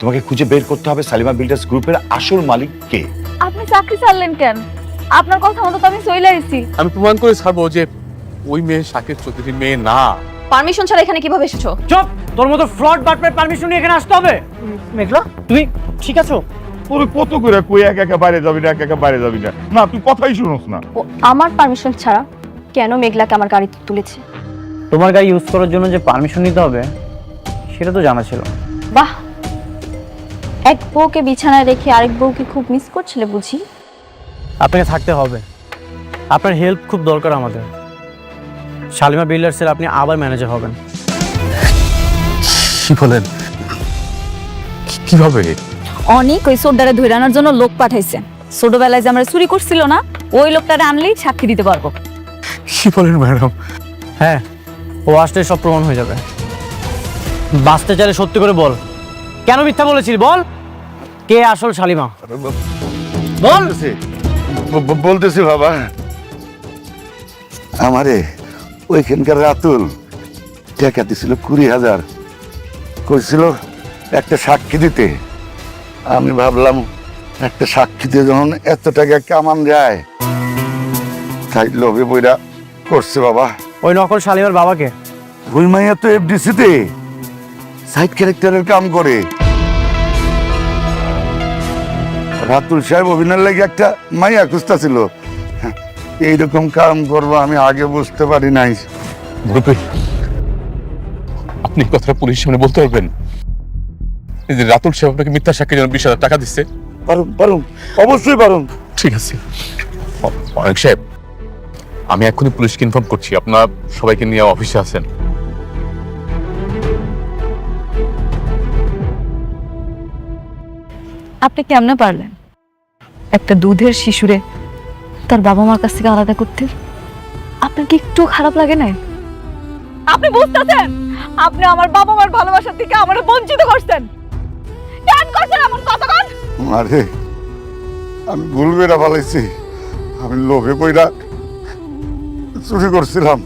তোমাকে খুঁজে বের করতে হবে সালিমা বিল্ডার্স গ্রুপের আসল মালিক কে। আপনি চাকরি ছাড়লেন কেন? আপনার কথা মতো তো আমি চলে এসেছি। আমি প্রমাণ করে ছাড়বো যে ওই মেয়ে শাকের চৌধুরীর মেয়ে না। পারমিশন ছাড়া এখানে কিভাবে এসেছো? চুপ! তোর মতো ফ্রড বাটপার পারমিশন নিয়ে এখানে আসতে হবে? মেঘলা, তুমি ঠিক আছো? তোর কত করে কই একা একা বাইরে যাবি না, একা একা বাইরে যাবি না, না তুই কথাই শুনোস না। ও আমার পারমিশন ছাড়া কেন মেঘলাকে আমার গাড়িতে তুলেছে? তোমার গাড়ি ইউজ করার জন্য যে পারমিশন নিতে হবে সেটা তো জানা ছিল। বাহ, এক বউকে বিছানায় রেখে আরেক বউকে খুব মিস করছিলে বুঝি? আপনাকে থাকতে হবে, আপনার হেল্প খুব দরকার আমাদের। শালিমা বিল্ডার্সের আপনি আবার ম্যানেজার হবেন। কি বলেন? কিভাবে? অনেক ওই সোডারে ধরে আনার জন্য লোক পাঠাইছে। ছোটবেলায় যে আমরা চুরি করছিল না, ওই লোকটারে আনলেই সাক্ষী দিতে পারবো। কি বলেন ম্যাডাম? হ্যাঁ, ও আসলে সব প্রমাণ হয়ে যাবে। বাঁচতে চাইলে সত্যি করে বল, কেন মিথ্যা বলেছিলি? বল, কে আসল শালিমা? বল। বলতেছি বাবা, আমারে ওইখানকার রাতুল টাকা দিছিল 20,000, কইছিল একটা সাক্ষী দিতে। আমি ভাবলাম একটা সাক্ষীতে যখন এত টাকা কামান যায়, তাই লোভে বইরা করছে বাবা। ওই নকল শালিমার বাবাকে? ওই মাইয়া তো এফডিসিতে সাইড ক্যারেক্টারের কাম করে। রাতুল সাহেব অভিনয়ের লাগে একটা মাইয়া খুঁজতা ছিল। এইরকম কাম করবো আমি আগে বুঝতে পারি নাই। গ্রুপে আপনি এই কথাটা পুলিশের সামনে বলতে পারবেন? এই যে রাতুল সাহেব আপনাকে মিথ্যা সাক্ষীর জন্য 20,000 টাকা দিচ্ছে? পারুন, অবশ্যই পারুন। ঠিক আছে অনেক সাহেব, আমি এখনই পুলিশকে ইনফর্ম করছি। আপনার সবাইকে নিয়ে অফিসে আছেন। আপনি কেমনে পারলেন একটা দুধের শিশুরে তার বাবা মার কাছ থেকে আলাদা করতে? আপনার কি একটু খারাপ লাগে না? আপনি বুঝতেছেন আপনি আমার বাবা মার ভালোবাসা থেকে আমারে বঞ্চিত করছেন? কেন করছেন এমন কথা? আরে আমি ভুল বেড়া ফেলাইছি। আমি লোভে কইরা চুরি করছিলাম।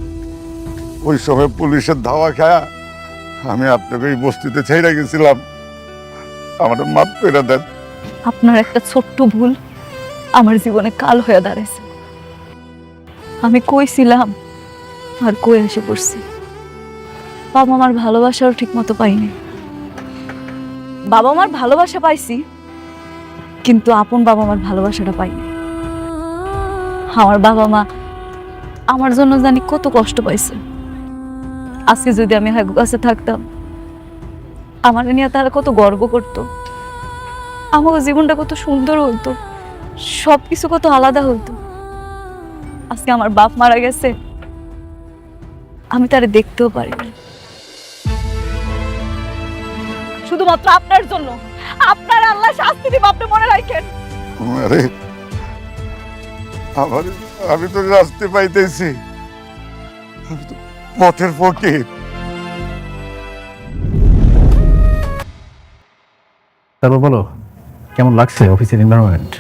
ওই সময় পুলিশের ধাওয়া খায়া আমি আপনাকে এই বস্তিতে ছেড়ে গেছিলাম। আমার মাফ করে দেন। আপনার একটা ছোট্ট ভুল আমার জীবনে কাল হয়ে দাঁড়াইছে। আমি কইছিলাম আর কই এসে পড়ছি। বাবা মার ভালোবাসাও ঠিক মতো পাইনি। বাবা মার ভালোবাসা পাইছি, কিন্তু আপন বাবা মার ভালোবাসাটা পাইনি। আমার বাবা মা আমার জন্য জানি কত কষ্ট পাইছে। আজকে যদি আমি হাগু কাছে থাকতাম, আমার নিয়ে তারা কত গর্ব করতো। আমার জীবনটা কত সুন্দর হতো, সবকিছু কত আলাদা হতো। আজকে আমার বাপ মারা গেছে, আমি তারে দেখতেও পারি না। শুধুমাত্র আপনার জন্য। আপনার আল্লাহ শাস্তি দিব, আপনি মনে রাখেন। আরে আমি তো রাস্তে পাইতেছি, আমি তো পথের ফকির। তারপর বলো, কেমন লাগছে অফিসের এনভায়রনমেন্ট?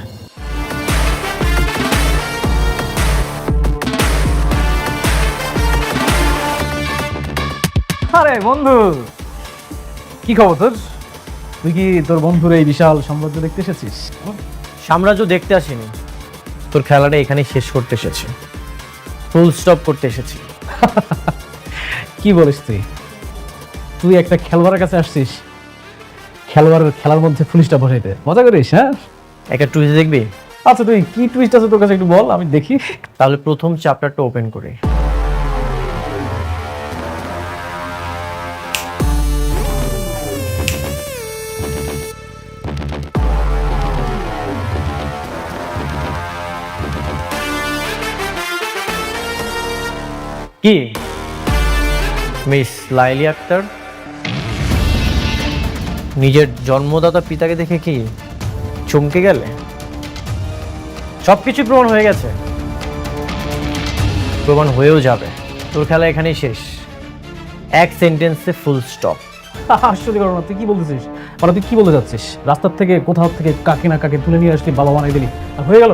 আরে বন্ধু, কি খবর তোর? তুই কি তোর বন্ধুর এই বিশাল সাম্রাজ্য দেখতে এসেছিস? সাম্রাজ্য দেখতে আসিনি, তোর খেলাটা এখানেই শেষ করতে এসেছি, ফুল স্টপ করতে এসেছি। কি বলিস তুই? তুই একটা খেলোয়াড়ের কাছে আসছিস খেলোয়াড়ের খেলার মধ্যে পুলিশটা বসাইতে? মজা করিস? হ্যাঁ, একটা টুইস্ট দেখবি? আচ্ছা তুই কি টুইস্ট আছে তোর কাছে একটু বল, আমি দেখি। তাহলে প্রথম চ্যাপ্টারটা ওপেন করি। কি মিস লাইলি আক্তার, নিজের জন্মদাতা পিতাকে দেখে কি চমকে গেলে? সবকিছু প্রমাণ হয়ে গেছে, প্রমাণ হয়েও যাবে। তোর খেলা এখানেই শেষ, এক সেন্টেন্সে ফুল স্টপ। আসলে করো না, তুই কি বলতেছিস? মানে তুই কি বলতে যাচ্ছিস? রাস্তার থেকে কোথাও থেকে কাকে না কাকে তুলে নিয়ে আসলি, বাবা বানাই দিলি, আর হয়ে গেল?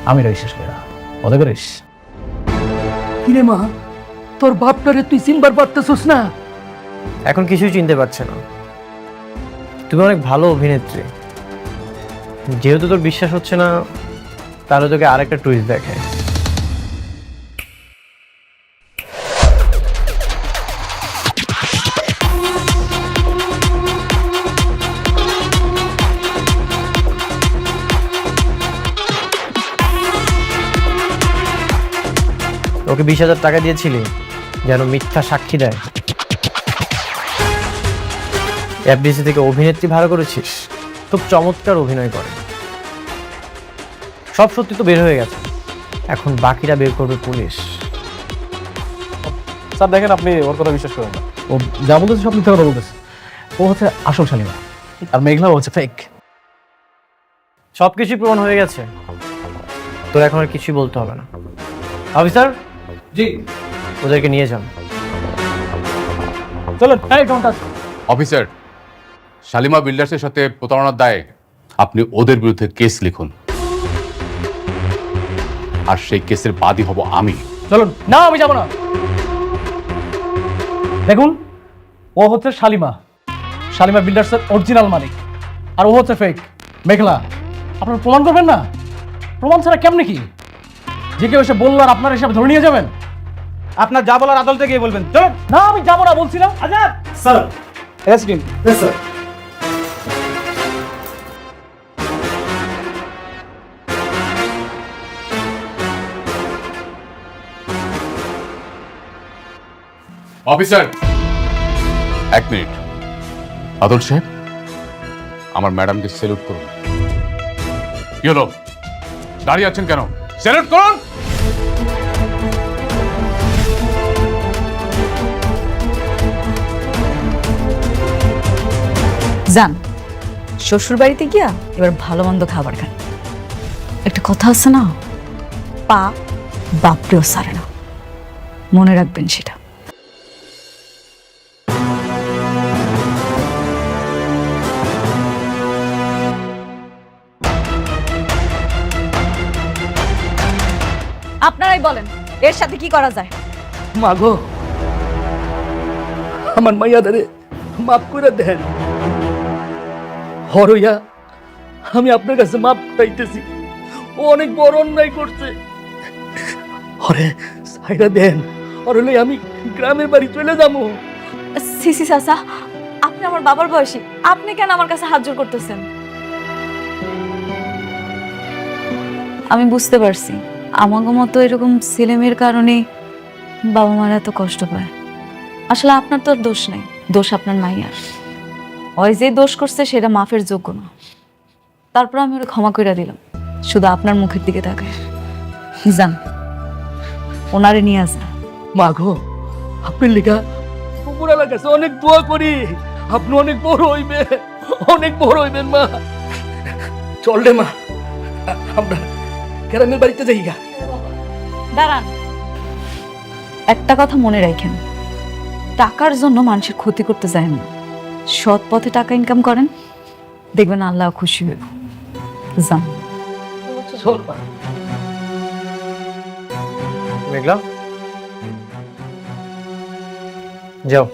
আমি এটা বিশ্বাস করি না, মজা করিস? কিরে মা, তোর বাপটারে তুই চিনবার পারতেছিস না? এখন কিছুই চিনতে পারছে না, তুমি অনেক ভালো অভিনেত্রী। যেহেতু তোর বিশ্বাস হচ্ছে না, তাহলে তোকে আরেকটা টুইস্ট দেখায়। ওকে 20,000 টাকা দিয়েছিলি যেন মিথ্যা সাক্ষী দেয়। এফডিসি থেকে অভিনেত্রী ভাড়া করেছিস, খুব চমৎকার অভিনয় করে। সব সত্যি তো বের হয়ে গেছে, এখন বাকিটা বের করবে পুলিশ। স্যার দেখেন, আপনি ওর কথা বিশ্বাস করেন না। ও যা বলতেছে সব মিথ্যা কথা বলতেছে। ও হচ্ছে আসল শালিমা, আর মেঘলা হচ্ছে ফেক। সবকিছু প্রমাণ হয়ে গেছে, তোর এখন আর কিছুই বলতে হবে না। অফিসার, জি ওদেরকে নিয়ে যান। চলেন। এই ডোন্ট টাচ। অফিসার, শালিমা বিল্ডার্সের সাথে প্রতারণার দায়ে আপনি ওদের বিরুদ্ধে কেস লিখুন, আর সেই কেসের বাদী হব আমি। চলুন। না, আমি যাবো না। দেখুন, ও হচ্ছে শালিমা, শালিমা বিল্ডার্সের অরিজিনাল মালিক, আর ও হচ্ছে ফেক মেঘলা। আপনারা প্রমাণ করবেন না? প্রমাণ ছাড়া কেমনে কি? যে কেউ এসে বললো আর আপনার হিসাবে ধরে নিয়ে যাবেন? আপনার যা বলার আদালতে গিয়ে বলবেন। না, আমি যাবো না বলছি না। Azad sir, SDM sir. Officer, 1 minute. আদল সাহেব, আমার ম্যাডামকে স্যালুট করুন। কি হলো, দাঁড়িয়ে আছেন কেন? স্যালুট করুন। যান শ্বশুর বাড়িতে গিয়া এবার ভালো মন্দ খাবার খান। একটা কথা আছে না, পাপ বাপরেও সারে না, মনে রাখবেন সেটা। আপনারাই বলেন এর সাথে কি করা যায়? মাগো, আমার মাইয়াদারে মাফ করে দেন। হরইয়া আমি আপনার কাছে মাপ চাইতেছি, ও অনেক বড় অন্যায় করছে। হরে সাইরা দেন, আর হলে আমি গ্রামের বাড়ি চলে যাবো। সিসি চাচা, আপনি আমার বাবার বয়সী, আপনি কেন আমার কাছে হাত জোর করতেছেন? আমি বুঝতে পারছি আমাকে মতো এরকম ছেলেমেয়ের কারণে বাবা মারা এত কষ্ট পায়। আসলে আপনার তো দোষ নাই, দোষ আপনার মাইয়ার। ওই যে দোষ করছে সেটা মাফের যোগ্য না। তারপর আমি ওরা ক্ষমা করে দিলাম, শুধু আপনার মুখের দিকে তাকায়। যান ওনারে নিয়ে আসা। মাগো, আপনার লেখা উপরালার কাছে অনেক দোয়া করি, আপনি অনেক বড় হইবে, অনেক বড় হইবেন মা। চল রে মা, আমরা গ্রামের বাড়িতে যাই গা। দাঁড়ান, একটা কথা মনে রাখেন, টাকার জন্য মানুষের ক্ষতি করতে যায় না। সৎ পথে টাকা ইনকাম করেন, দেখবেন আল্লাহ খুশি হইব। যান। চল মা। মেঘলা, যাও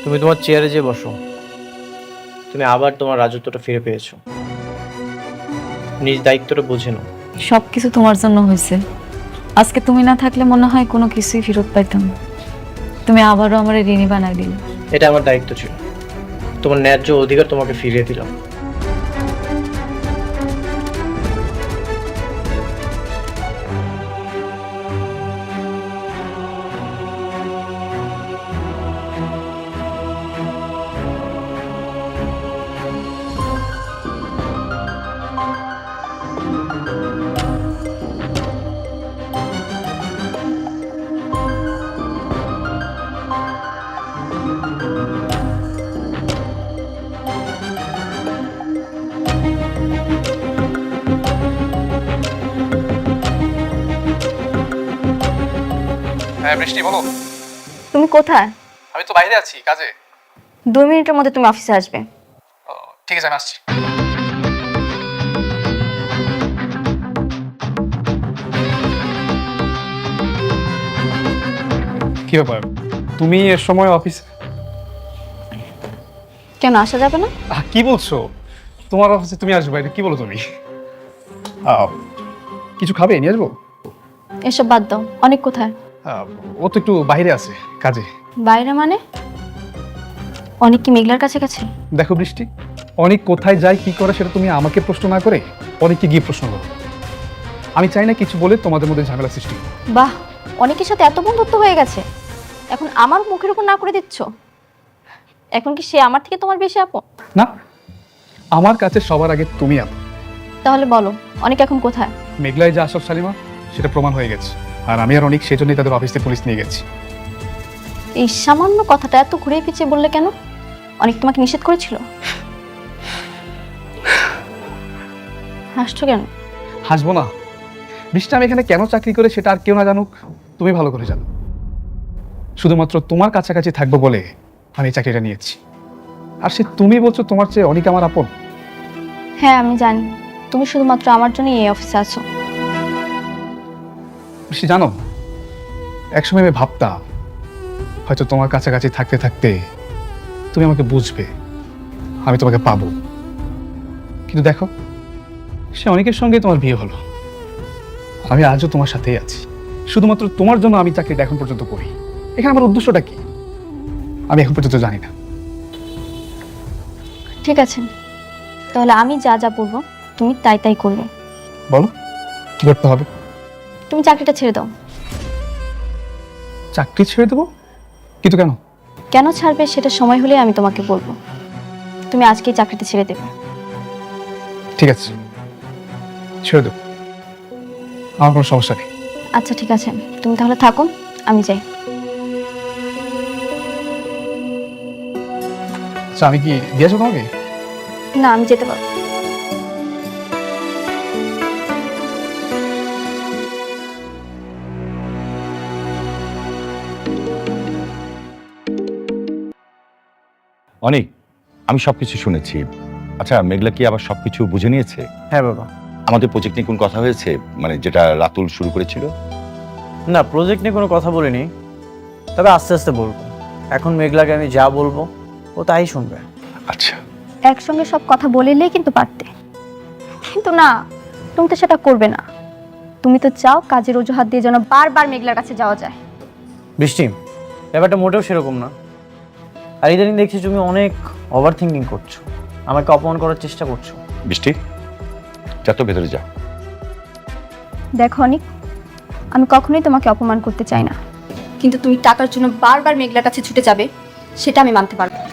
তুমি তোমার চেয়ারে যেয়ে বসো। তুমি আবার তোমার রাজত্বটা ফিরে পেয়েছো, নিজ দায়িত্বটা বুঝে নাও। সবকিছু তোমার জন্য হয়েছে। আজকে তুমি না থাকলে মনে হয় কোনো কিছুই ফেরত পাইতাম। তুমি আবারও আমার ঋণী বানাই দিলে। এটা আমার দায়িত্ব ছিল, তোমার ন্যায্য অধিকার তোমাকে ফিরিয়ে দিলাম। হ্যাঁ বৃষ্টি, বলো। তুমি কোথায়? আমি তো বাইরে আছি কাজে। 2 মিনিটের মধ্যে তুমি অফিসে আসবে। ও, ঠিক আছে, আমি আসছি। কি ব্যাপার, তুমি এর সময় অফিস? কেন কেন আসা যাবে না? কি বলছো? তোমার অফিসে তুমি আসবে, এটা কি বলো তুমি? কিছু খাবে, নিয়ে আসবো? এসব বাদ দাও। অনেক কোথায়? ও তো একটু বাইরে আছে কাজে। বাইরে মানে? অনেক কি মেঘলার কাছে কাছে? দেখো বৃষ্টি, অনেক কোথায় যায় কি করে সেটা তুমি আমাকে প্রশ্ন না করে অনেককে গিয়ে প্রশ্ন করো। আমি চাই না কিছু বলে তোমাদের মধ্যে ঝামেলা সৃষ্টি হোক। বাহ, অনেকের সাথে এত বন্ধুত্ব হয়ে গেছে, এখন আমার মুখের উপর না করে দিচ্ছ। এখন কি সে আমার থেকে তোমার বেশি আপন? না, আমার কাছে সবার আগে তুমি আপন। তাহলে বলো, অনেক এখন কোথায়? মেঘলায় যে আসল শালিমা সেটা প্রমাণ হয়ে গেছে, আর আমি আর অনেক সেজন্যই তাদের অফিস থেকে পুলিশ নিয়ে গেছি। এই সামান্য কথাটা এত ঘুরে পিছিয়ে বললে কেন? অনেক তোমাকে নিষেধ করেছিল? হাসছো কেন? হাসবো না বৃষ্টি, আমি এখানে কেন চাকরি করে সেটা আর কেউ না জানুক, তুমি ভালো করে জানো। শুধুমাত্র তোমার কাছাকাছি থাকবো বলে আমি এই চাকরিটা নিয়েছি। আর সে তুমি বলছো তোমার চেয়ে অনেক আমার আপন। হ্যাঁ আমি জানি, তুমি শুধুমাত্র আমার জন্য এই অফিসে আছো। বৃষ্টি জানো, একসময় আমি ভাবতাম হয়তো তোমার কাছাকাছি থাকতে থাকতে তুমি আমাকে বুঝবে, আমি তোমাকে পাবো। কিন্তু দেখো, সে অনেকের সঙ্গে তোমার বিয়ে হলো। আমি আজও তোমার সাথেই আছি, শুধুমাত্র তোমার জন্য আমি চাকরিটা এখন পর্যন্ত করি। এখানে আমার উদ্দেশ্যটা কি আমি এখন পর্যন্ত জানি না। ঠিক আছে, তাহলে আমি যা যা বলবো তুমি তাই তাই করবে। বলো কি করতে হবে? তুমি চাকরিটা ছেড়ে দাও। চাকরি ছেড়ে দেবো? কিন্তু কেন? কেন ছাড়বে সেটা সময় হলে আমি তোমাকে বলবো। তুমি আজকেই চাকরিটা ছেড়ে দেবে। ঠিক আছে, ছেড়ে দেবো, আমার কোনো সমস্যা নেই। আচ্ছা ঠিক আছে, তুমি তাহলে থাকো, আমি যাই। আচ্ছা, আমি কি দিয়েছো তোমাকে? না, আমি যেতে পারবো। অনেক, আমি সবকিছু শুনেছি। আচ্ছা, মেঘলা কি আবার সবকিছু বুঝে নিয়েছে? হ্যাঁ বাবা। আমাদের প্রজেক্ট নিয়ে কোনো কথা হয়েছে, মানে যেটা রাতুল শুরু করেছিল? না, প্রজেক্ট নিয়ে কোনো কথা বলিনি, তবে আস্তে আস্তে বলবো। এখন মেঘলাকে আমি যা বলবো ও তাই শুনবে। আচ্ছা, একসঙ্গে সব কথা বলিলেই কিন্তু পারতে, কিন্তু না, তুমি তো সেটা করবে না। তুমি তো চাও কাজের অজুহাত দিয়ে যেন বারবার মেঘলার কাছে যাওয়া যায়। বৃষ্টি, ব্যাপারটা মোটেও সেরকম না। আর ইদানিং দেখছি তুমি অনেক ওভার থিঙ্কিং করছো, আমাকে অপমান করার চেষ্টা করছো। বৃষ্টি যা তো ভেতরে যা। দেখো অনিক, আমি কখনোই তোমাকে অপমান করতে চাই না, কিন্তু তুমি টাকার জন্য বারবার মেঘলার কাছে ছুটে যাবে সেটা আমি মানতে পারবো না।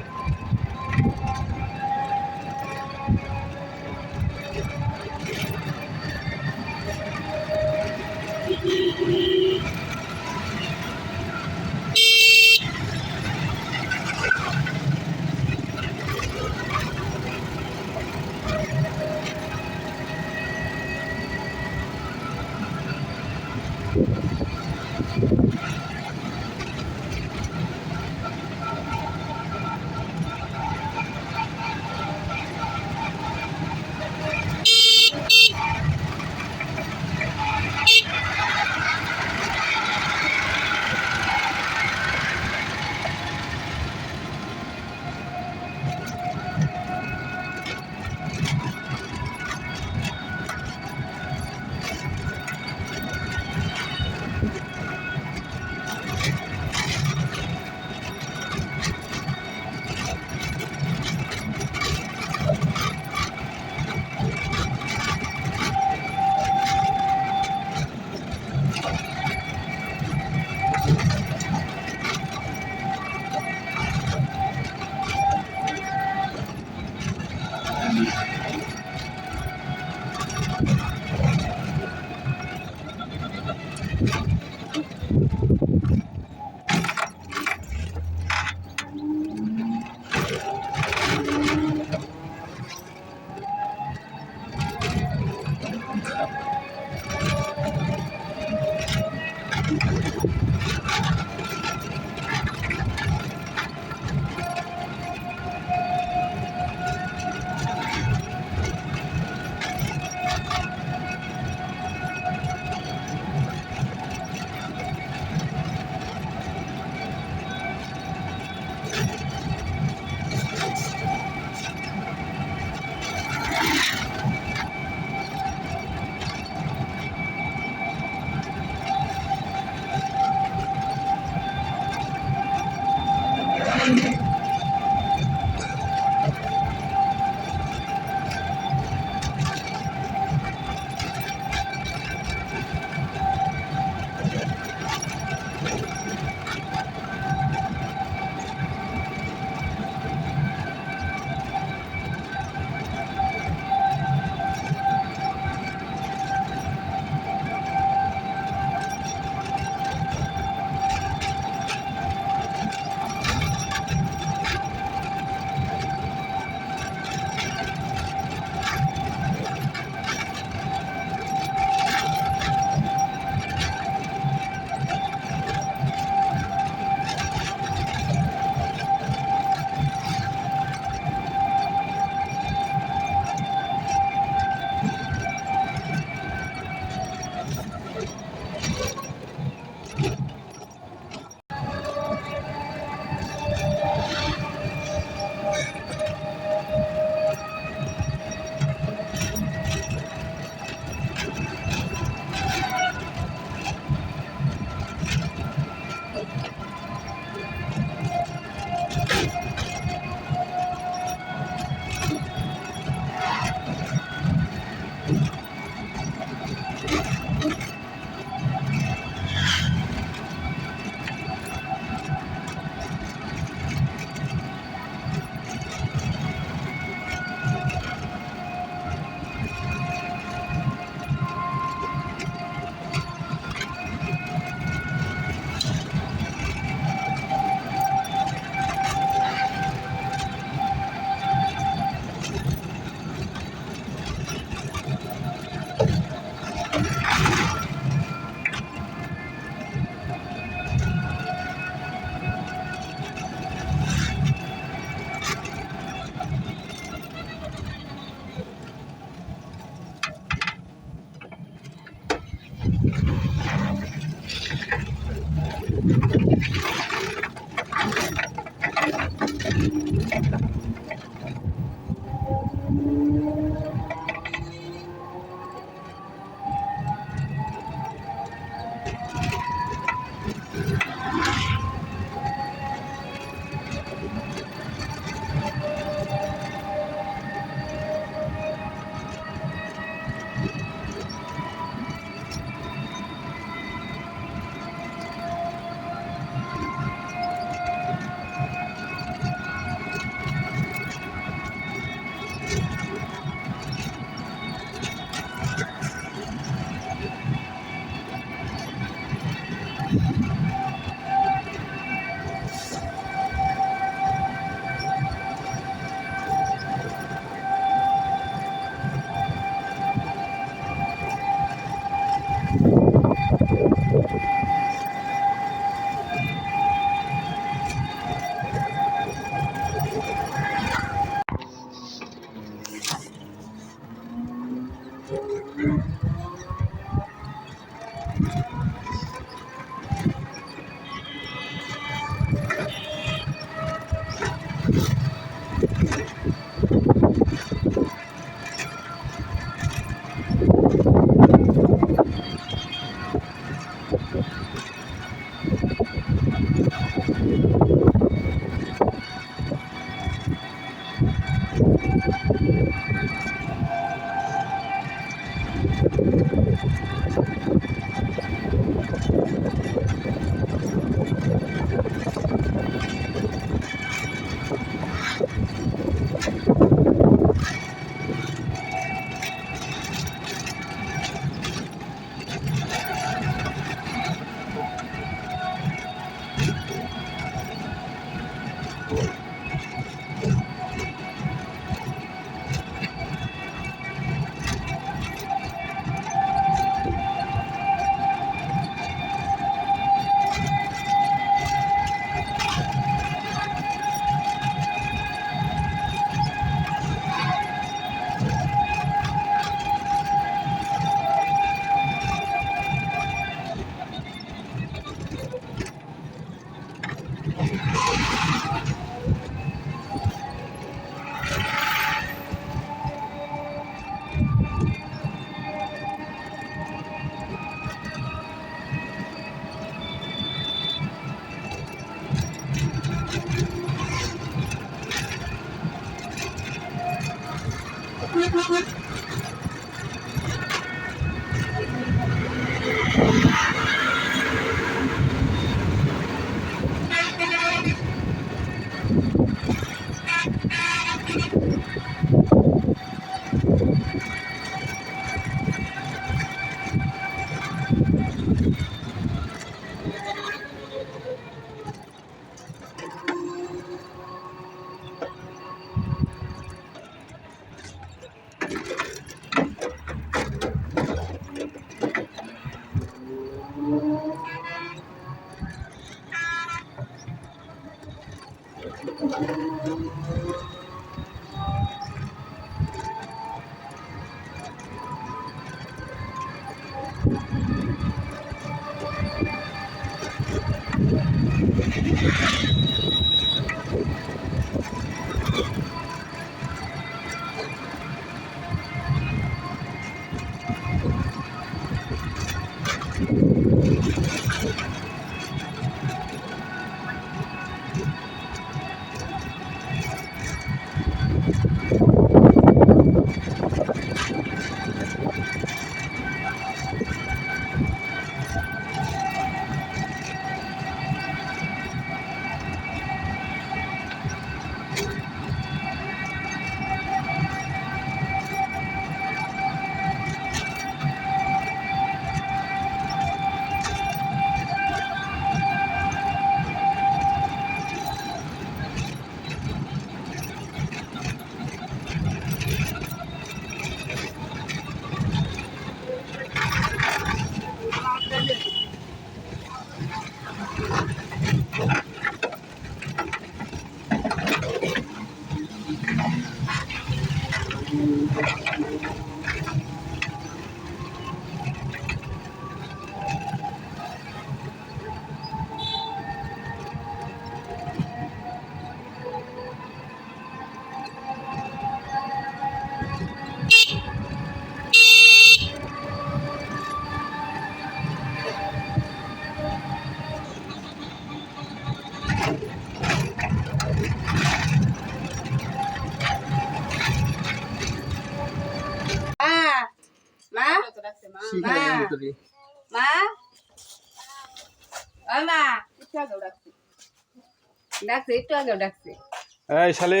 এই শালে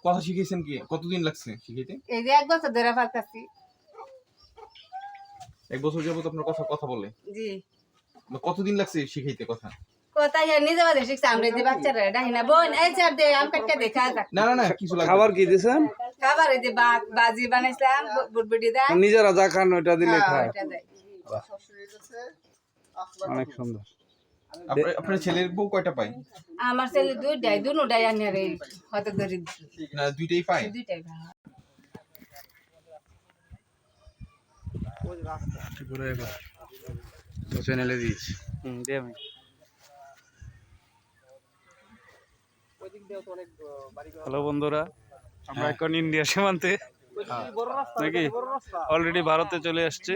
কথা শিখেছেন কি? কতদিন লাগছে শিখাইতে? এই যে 1 বছর ধরে পারতাছি। 1 বছর যাবত আপনার কথা বলে? জি। কতদিন লাগছে শিখাইতে কথা? কথা নিজে বাদে শিখছে, আমরা যে বাচ্চারা ডাকি না বোন এই চার দে আম কাটতে দেখা যাক। না না না কিছু লাগবে। খাবার কি দিছেন? খাবার এই যে ভাত ভাজি বানাইছিলাম, বুটবুটি দেয়। নিজেরা যা খান ওটা দিলে খায়। ওটা দেয়। অনেক সুন্দর। আপনার ছেলের বউ কয়টা পায়? আমার ছেলে দুটাই আনিয়ে রে হয়তো ধরে না দুইটাই পায়? দুইটাই ভাই। তো চ্যানেলে দিয়েছি। দে আমি। হ্যালো বন্ধুরা, আমরা এখন ইন্ডিয়া সীমান্তে নাকি অলরেডি ভারতে চলে আসছে।